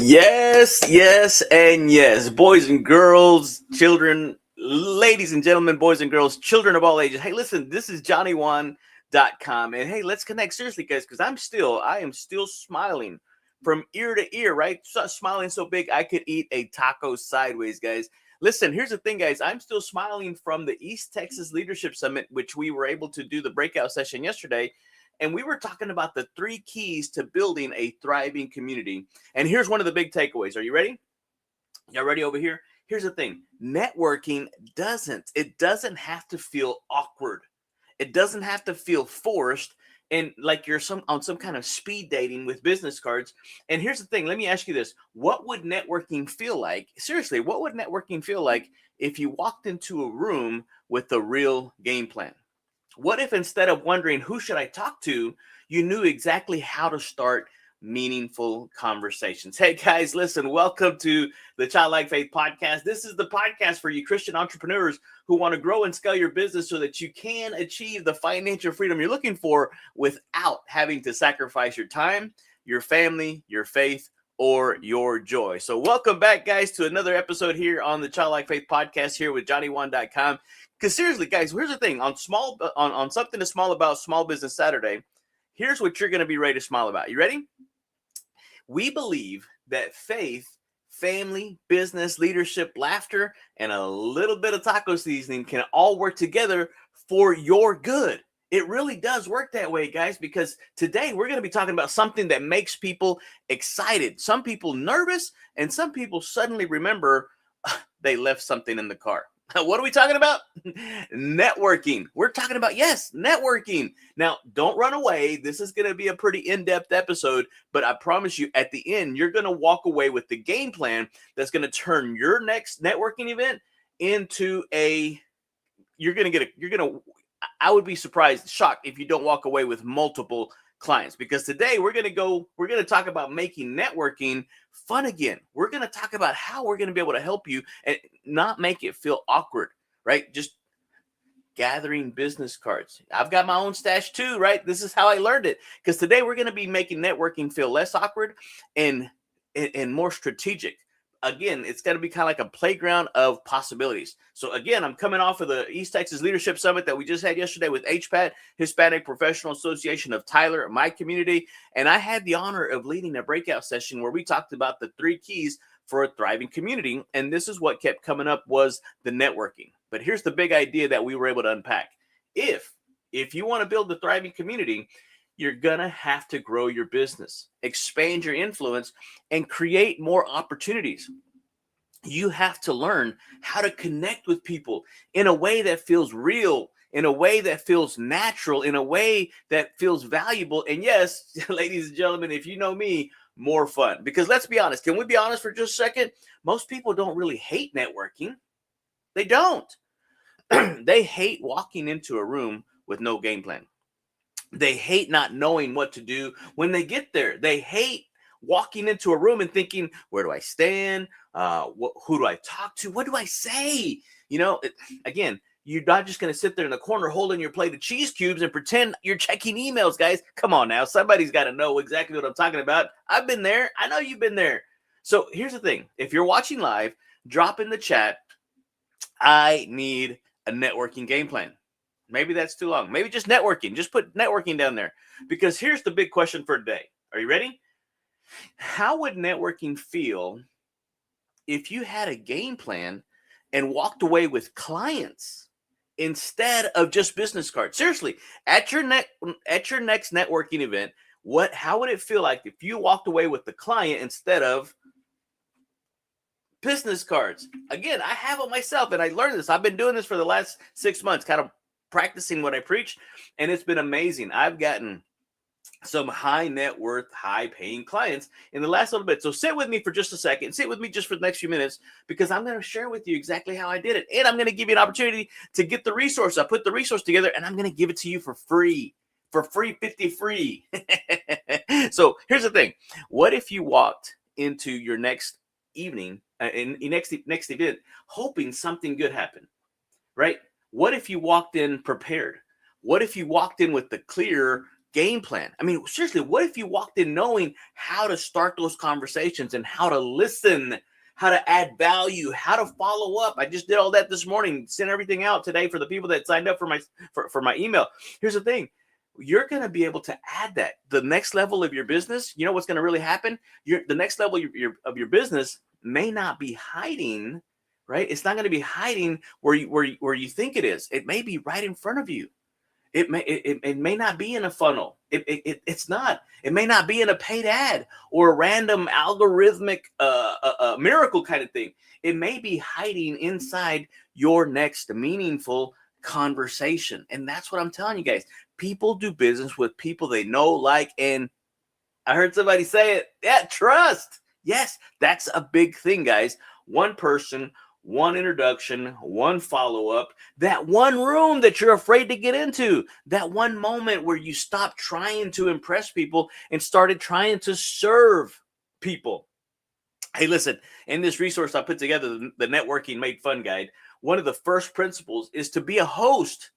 Yes, yes, and yes. Boys and girls, children, ladies and gentlemen, boys and girls, children of all ages. Hey, listen, this is Johnny1.com. And hey, let's connect seriously, guys, because I am still smiling from ear to ear, right? Smiling so big I could eat a taco sideways, guys. Listen, here's the thing, guys. I'm still smiling from the East Texas Leadership Summit, which we were able to do the breakout session yesterday. And we were talking about the 3 keys to building a thriving community. And here's one of the big takeaways. Are you ready? Y'all ready over here? Here's the thing. Networking doesn't have to feel awkward. It doesn't have to feel forced and like you're on some kind of speed dating with business cards. And here's the thing. Let me ask you this. What would networking feel like? Seriously, what would networking feel like if you walked into a room with a real game plan? What if instead of wondering who should I talk to, you knew exactly how to start meaningful conversations? Hey guys, listen, welcome to the Childlike Faith Podcast. This is the podcast for you Christian entrepreneurs who want to grow and scale your business so that you can achieve the financial freedom you're looking for without having to sacrifice your time, your family, your faith, or your joy. So welcome back, guys, to another episode here on the Childlike Faith Podcast here with Johnny1.com. Because seriously, guys, here's the thing. On something to smile about Small Business Saturday, here's what you're going to be ready to smile about. You ready? We believe that faith, family, business, leadership, laughter, and a little bit of taco seasoning can all work together for your good. It really does work that way, guys, because today we're going to be talking about something that makes people excited, some people nervous, and some people suddenly remember they left something in the car. What are we talking about? Networking. We're talking about, yes, networking. Now, don't run away. This is going to be a pretty in-depth episode, but I promise you at the end, you're going to walk away with the game plan that's going to turn your next networking event into I would be surprised, shocked if you don't walk away with multiple clients, because today we're going to talk about making networking fun again. We're going to talk about how we're going to be able to help you and not make it feel awkward, right? Just gathering business cards. I've got my own stash too, right? This is how I learned it, because today we're going to be making networking feel less awkward and more strategic. Again, it's going to be kind of like a playground of possibilities. So again, I'm coming off of the East Texas Leadership Summit that we just had yesterday with HPAT, Hispanic Professional Association of Tyler, my community. And I had the honor of leading a breakout session where we talked about the 3 keys for a thriving community. And this is what kept coming up was the networking. But here's the big idea that we were able to unpack. If you want to build a thriving community, you're going to have to grow your business, expand your influence, and create more opportunities. You have to learn how to connect with people in a way that feels real, in a way that feels natural, in a way that feels valuable. And yes, ladies and gentlemen, if you know me, more fun. Because let's be honest. Can we be honest for just a second? Most people don't really hate networking. They don't. They hate walking into a room with no game plan. They hate not knowing what to do when they get there. They hate walking into a room and thinking, where do I stand? Who do I talk to? What do I say? Again, you're not just going to sit there in the corner holding your plate of cheese cubes and pretend you're checking emails, guys. Come on now. Somebody's got to know exactly what I'm talking about. I've been there. I know you've been there. So here's the thing. If you're watching live, drop in the chat, I need a networking game plan. Maybe that's too long. Maybe just networking. Just put networking down there. Because here's the big question for today. Are you ready? How would networking feel if you had a game plan and walked away with clients instead of just business cards? Seriously, at your next networking event, how would it feel like if you walked away with the client instead of business cards? Again, I have it myself, and I learned this. I've been doing this for the last 6 months, kind of practicing what I preach, and it's been amazing. I've gotten some high net worth, high paying clients in the last little bit. So sit with me for just a second. Sit with me just for the next few minutes, because I'm going to share with you exactly how I did it. And I'm going to give you an opportunity to get the resource. I put the resource together and I'm going to give it to you for free. For free, 50 free. So here's the thing. What if you walked into your next evening, next event, hoping something good happened, right? What if you walked in prepared? What if you walked in with the clear game plan. I mean, seriously, what if you walked in knowing how to start those conversations and how to listen, how to add value, how to follow up? I just did all that this morning, sent everything out today for the people that signed up for my email. Here's the thing. You're going to be able to add that. The next level of your business, you know what's going to really happen? The next level of your business may not be hiding, right? It's not going to be hiding where you think it is. It may be right in front of you. It may not be in a funnel. It's not. It may not be in a paid ad or a random algorithmic miracle kind of thing. It may be hiding inside your next meaningful conversation. And that's what I'm telling you guys. People do business with people they know, like, and I heard somebody say it. Yeah, trust. Yes, that's a big thing, guys. One person, one introduction, one follow-up, that one room that you're afraid to get into, that one moment where you stopped trying to impress people and started trying to serve people. Hey, listen, in this resource I put together, the Networking Made Fun Guide, one of the first principles is to be a host,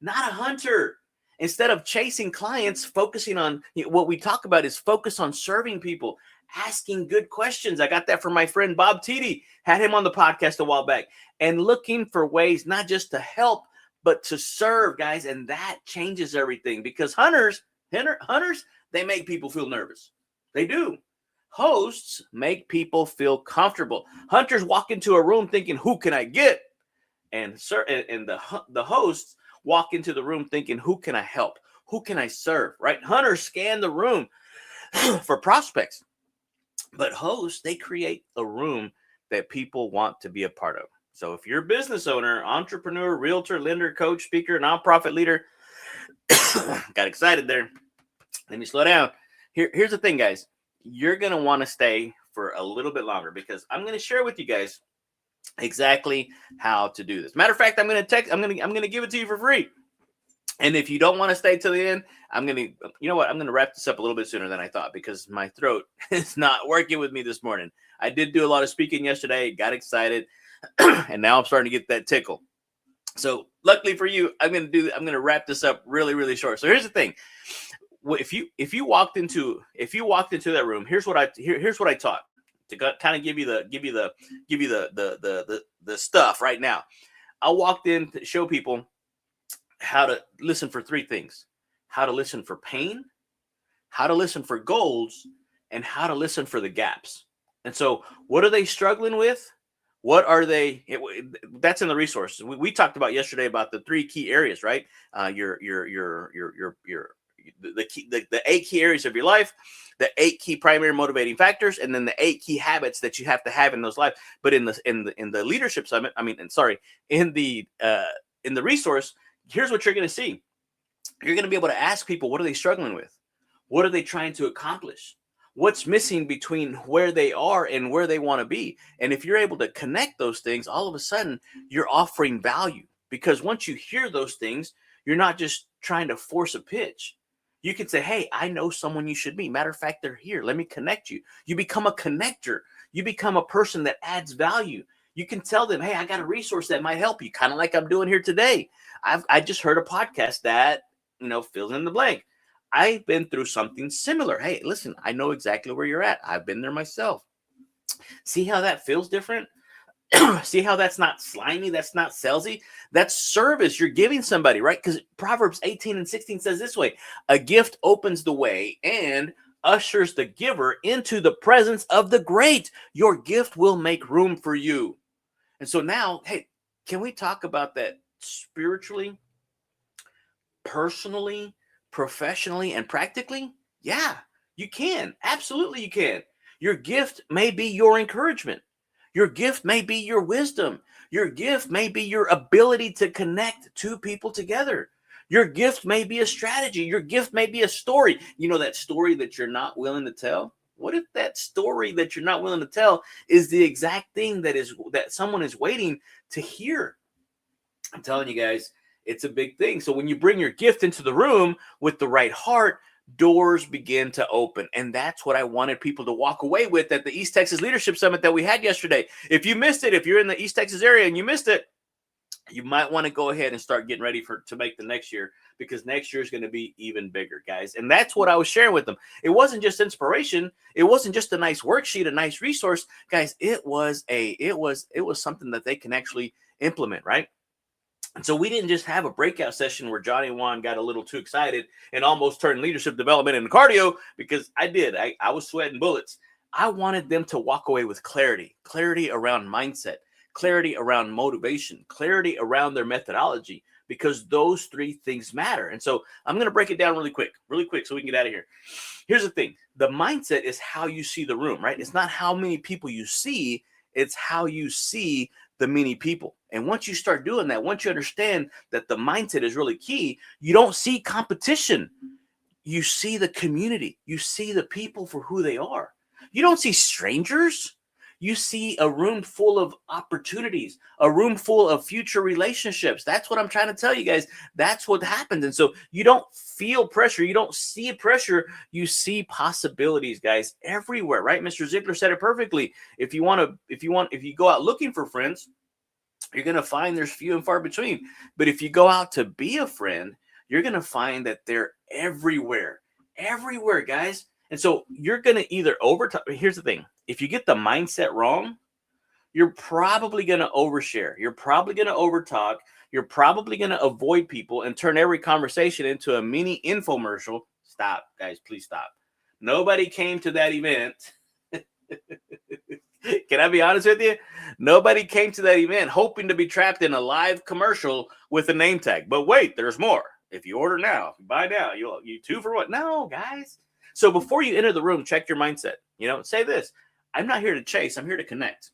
not a hunter. Instead of chasing clients, focusing on what we talk about is focus on serving people, asking good questions. I got that from my friend Bob Tiede, had him on the podcast a while back, and looking for ways not just to help, but to serve, guys. And that changes everything, because hunters, they make people feel nervous. They do. Hosts make people feel comfortable. Hunters walk into a room thinking, who can I get? And the hosts walk into the room thinking, who can I help? Who can I serve, right? Hunters scan the room for prospects, but hosts, they create a room that people want to be a part of. So if you're a business owner, entrepreneur, realtor, lender, coach, speaker, nonprofit leader, got excited there. Let me slow down. Here's the thing, guys. You're going to want to stay for a little bit longer, because I'm going to share with you guys exactly how to do this. Matter of fact, I'm going to give it to you for free. And if you don't want to stay till the end, I'm going to wrap this up a little bit sooner than I thought, because my throat is not working with me this morning. I did do a lot of speaking yesterday, got excited, and now I'm starting to get that tickle. So luckily for you, I'm going to wrap this up really, really short. So here's the thing. If you walked into that room, here's what I taught, to kind of give you the stuff right now. I walked in to show people how to listen for three things: how to listen for pain, how to listen for goals, and how to listen for the gaps. And so, what are they struggling with? What are they? That's in the resources. We talked about yesterday about the three key areas, right? The 8 key areas of your life, the 8 key primary motivating factors, and then the 8 key habits that you have to have in those life. But in the leadership summit, in the resource, here's what you're going to see. You're going to be able to ask people, what are they struggling with? What are they trying to accomplish? What's missing between where they are and where they want to be? And if you're able to connect those things, all of a sudden you're offering value, because once you hear those things, you're not just trying to force a pitch. You can say, hey, I know someone you should meet. Matter of fact, they're here. Let me connect you. You become a connector. You become a person that adds value. You can tell them, hey, I got a resource that might help you, kind of like I'm doing here today. I just heard a podcast that, fills in the blank. I've been through something similar. Hey, listen, I know exactly where you're at. I've been there myself. See how that feels different? See how that's not slimy, that's not salesy, that's service you're giving somebody, right? Because Proverbs 18:16 says this way: a gift opens the way and ushers the giver into the presence of the great. Your gift will make room for you. And so now, hey, can we talk about that spiritually, personally, professionally, and practically? Yeah, you can. Absolutely, you can. Your gift may be your encouragement. Your gift may be your wisdom. Your gift may be your ability to connect two people together. Your gift may be a strategy. Your gift may be a story. That story that you're not willing to tell? What if that story that you're not willing to tell is the exact thing that someone is waiting to hear? I'm telling you guys, it's a big thing. So when you bring your gift into the room with the right heart, doors begin to open. And that's what I wanted people to walk away with at the East Texas Leadership Summit that we had yesterday. If you missed it, if you're in the East Texas area and you missed it, you might want to go ahead and start getting ready to make the next year, because next year is going to be even bigger, guys. And that's what I was sharing with them. It wasn't just inspiration. It wasn't just a nice worksheet, a nice resource, guys. It was something that they can actually implement, right? And so we didn't just have a breakout session where Johnny and Juan got a little too excited and almost turned leadership development into cardio, because I did. I was sweating bullets. I wanted them to walk away with clarity around mindset, clarity around motivation, clarity around their methodology, because those three things matter. And so I'm going to break it down really quick so we can get out of here. Here's the thing. The mindset is how you see the room, right? It's not how many people you see. It's how you see the many people. And once you start doing that, once you understand that the mindset is really key, you don't see competition. You see the community. You see the people for who they are. You don't see strangers. You see a room full of opportunities, a room full of future relationships. That's what I'm trying to tell you guys. That's what happens. And so you don't feel pressure. You don't see pressure. You see possibilities, guys, everywhere, right? Mr. Ziegler said it perfectly. If you go out looking for friends, you're going to find there's few and far between. But if you go out to be a friend, you're going to find that they're everywhere, guys. And so you're going to either here's the thing. If you get the mindset wrong, you're probably going to overshare. You're probably going to overtalk. You're probably going to avoid people and turn every conversation into a mini infomercial. Stop, guys. Please stop. Nobody came to that event. Can I be honest with you? Nobody came to that event hoping to be trapped in a live commercial with a name tag. But wait, there's more. If you order now, if you buy now, you 2 for 1. No, guys. So before you enter the room, check your mindset. Say this: I'm not here to chase. I'm here to connect.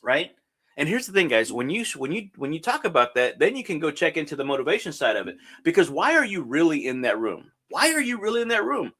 Right? And here's the thing, guys. When you talk about that, then you can go check into the motivation side of it. Because why are you really in that room? Why are you really in that room?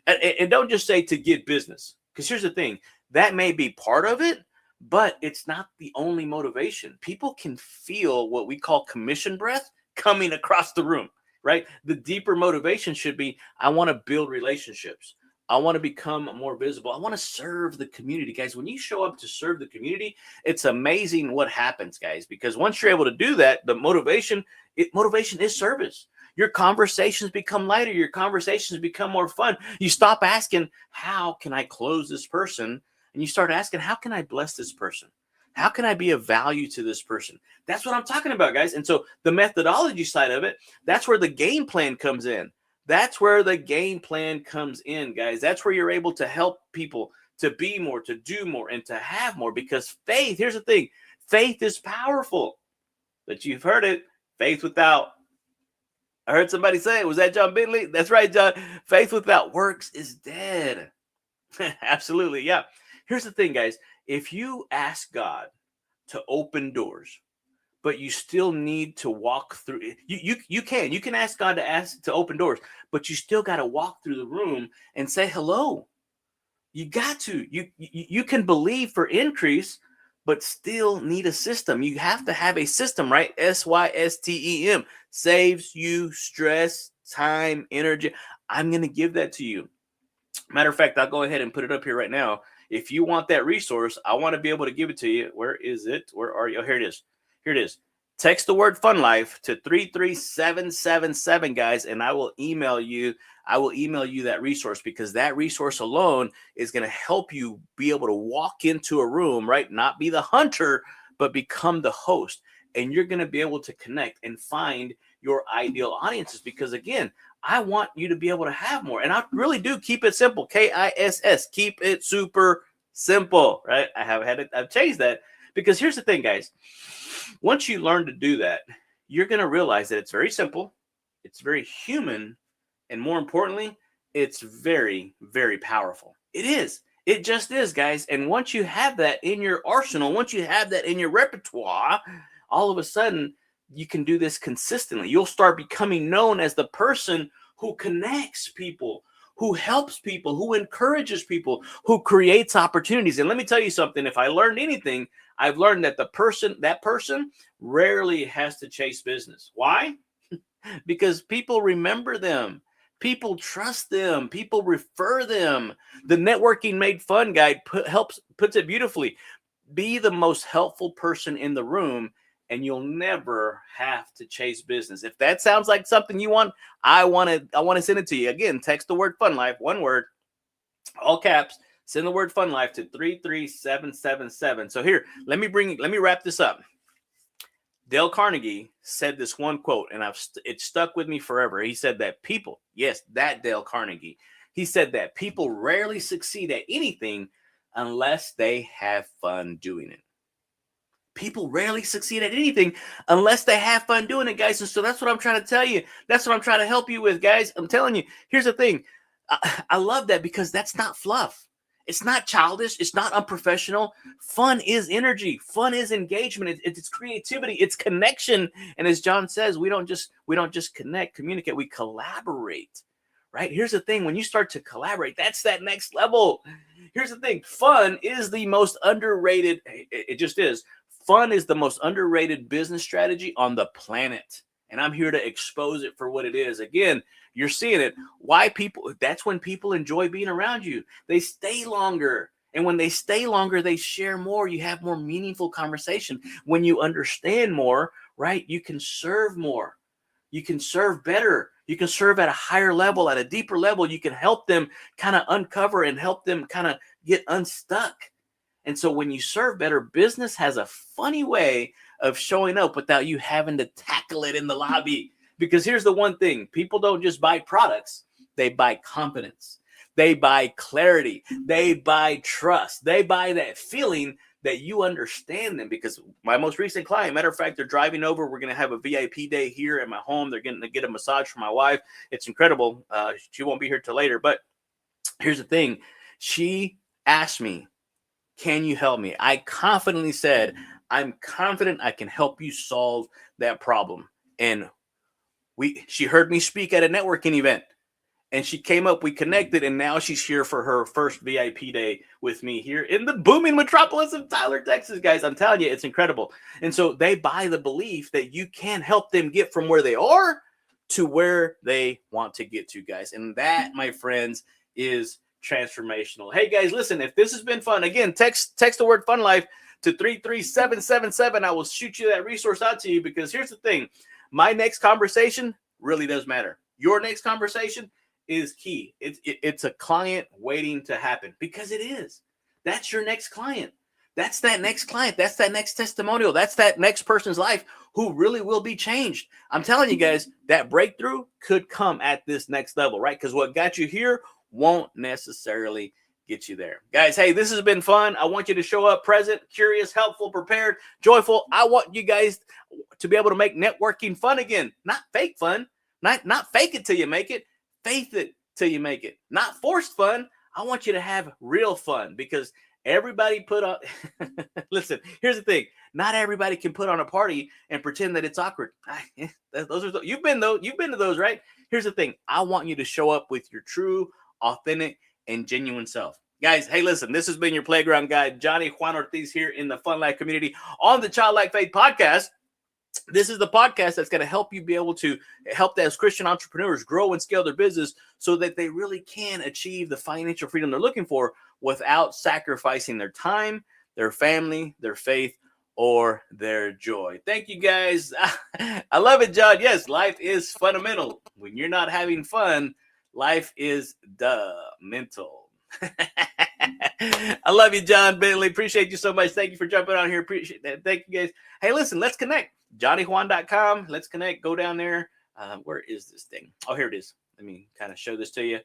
And don't just say to get business. Because here's the thing. That may be part of it, but it's not the only motivation. People can feel what we call commission breath coming across the room, right? The deeper motivation should be, I want to build relationships. I want to become more visible. I want to serve the community, guys. When you show up to serve the community, it's amazing what happens, guys, because once you're able to do that, the motivation is service. Your conversations become lighter. Your conversations become more fun. You stop asking, how can I close this person? And you start asking, how can I bless this person? How can I be of value to this person? That's what I'm talking about, guys. And so the methodology side of it, that's where the game plan comes in. That's where the game plan comes in, guys. That's where you're able to help people to be more, to do more, and to have more. Because faith, here's the thing, faith is powerful. But you've heard it, faith without. I heard somebody say it. Was that John Bentley? That's right, John. Faith without works is dead. Absolutely, yeah. Here's the thing, guys. If you ask God to open doors, but you still need to walk through it, you can ask God to open doors, but you still got to walk through the room and say hello. You got to. You can believe for increase, but still need a system. You have to have a system, right? SYSTEM. Saves you stress, time, energy. I'm going to give that to you. Matter of fact, I'll go ahead and put it up here right now. If you want that resource, I want to be able to give it to you. Where is it? Where are you? Oh, here it is. Here it is. Text the word FuNLiFe to 33777, guys, and I will email you. I will email you that resource, because that resource alone is going to help you be able to walk into a room, right? Not be the hunter, but become the host. And you're going to be able to connect and find your ideal audiences, because again, I want you to be able to have more. And I really do keep it simple. KISS. Keep it super simple, right? I've changed that, because here's the thing, guys. Once you learn to do that, you're going to realize that it's very simple, it's very human, and more importantly, it's very, very powerful. It is. It just is, guys. And once you have that in your arsenal, once you have that in your repertoire, all of a sudden, you can do this consistently. You'll start becoming known as the person who connects people, who helps people, who encourages people, who creates opportunities. And let me tell you something. If I learned anything, I've learned that that person rarely has to chase business. Why? Because people remember them. People trust them. People refer them. The Networking Made Fun guide puts it beautifully. Be the most helpful person in the room, and you'll never have to chase business. If that sounds like something you want, I want to send it to you. Again, text the word FuNLiFe, one word, all caps. Send the word FuNLiFe to 33777. So here, let me wrap this up. Dale Carnegie said this one quote, and it stuck with me forever. He said that people, yes, that Dale Carnegie, he said that people rarely succeed at anything unless they have fun doing it. People rarely succeed at anything unless they have fun doing it, guys. And so that's what I'm trying to tell you. That's what I'm trying to help you with, guys. I'm telling you, here's the thing. I love that because that's not fluff. It's not childish. It's not unprofessional. Fun is energy. Fun is engagement. It's creativity. It's connection. And as John says, we don't just communicate. We collaborate, right? Here's the thing. When you start to collaborate, that's that next level. Here's the thing. Fun is the most underrated. It just is. Fun is the most underrated business strategy on the planet. And I'm here to expose it for what it is. Again, you're seeing it. That's when people enjoy being around you. They stay longer. And when they stay longer, they share more. You have more meaningful conversation. When you understand more, right, you can serve more. You can serve better. You can serve at a higher level, at a deeper level. You can help them kind of uncover and help them kind of get unstuck. And so when you serve better, business has a funny way of showing up without you having to tackle it in the lobby. Because here's the one thing. People don't just buy products. They buy confidence. They buy clarity. They buy trust. They buy that feeling that you understand them. Because my most recent client, matter of fact, they're driving over. We're going to have a VIP day here at my home. They're going to get a massage from my wife. It's incredible. She won't be here till later. But here's the thing. She asked me, can you help me? I confidently said, I'm confident I can help you solve that problem. And she heard me speak at a networking event. And she came up, we connected, and now she's here for her first VIP day with me here in the booming metropolis of Tyler, Texas, guys. I'm telling you, it's incredible. And so they buy the belief that you can help them get from where they are to where they want to get to, guys. And that, my friends, is transformational. Hey, guys, listen, if this has been fun, again, text the word FuNLiFe to 33777. I will shoot you that resource out to you because here's the thing. My next conversation really does matter. Your next conversation is key. It's a client waiting to happen because it is. That's your next client. That's that next client. That's that next testimonial. That's that next person's life who really will be changed. I'm telling you guys, that breakthrough could come at this next level, right? Because what got you here won't necessarily get you there. Guys, hey, this has been fun. I want you to show up present, curious, helpful, prepared, joyful. I want you guys to be able to make networking fun again. Not fake fun. Not fake it till you make it. Faith it till you make it. Not forced fun. I want you to have real fun because everybody put on listen, here's the thing. Not everybody can put on a party and pretend that it's awkward. You've been to those, right? Here's the thing. I want you to show up with your true, authentic, and genuine self. Guys, hey, listen, this has been your playground guide, Johnny Juan Ortiz here in the FuNLiFe community on the Childlike Faith podcast. This is the podcast that's going to help you be able to help those Christian entrepreneurs grow and scale their business so that they really can achieve the financial freedom they're looking for without sacrificing their time, their family, their faith, or their joy. Thank you, guys. I love it, John. Yes, life is fundamental. When you're not having fun, life is mental. I love you, John Bentley. Appreciate you so much. Thank you for jumping on here. Appreciate that. Thank you, guys. Hey, listen, let's connect. JohnnyJuan.com. Let's connect. Go down there. Where is this thing? Oh, here it is. Let me kind of show this to you.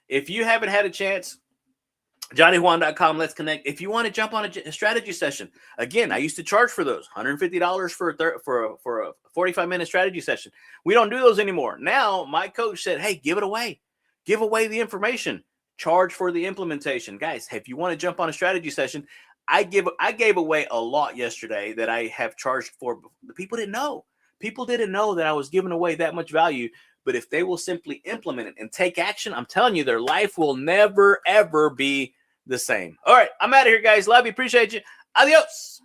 If you haven't had a chance, JohnnyJuan.com. Let's connect. If you want to jump on a strategy session, again, I used to charge for those $150 for a 45-minute strategy session. We don't do those anymore. Now, my coach said, hey, give it away. Give away the information. Charge for the implementation. Guys, if you want to jump on a strategy session, I gave away a lot yesterday that I have charged for. The people didn't know. People didn't know that I was giving away that much value. But if they will simply implement it and take action, I'm telling you, their life will never, ever be the same. All right, I'm out of here, guys. Love you. Appreciate you. Adios.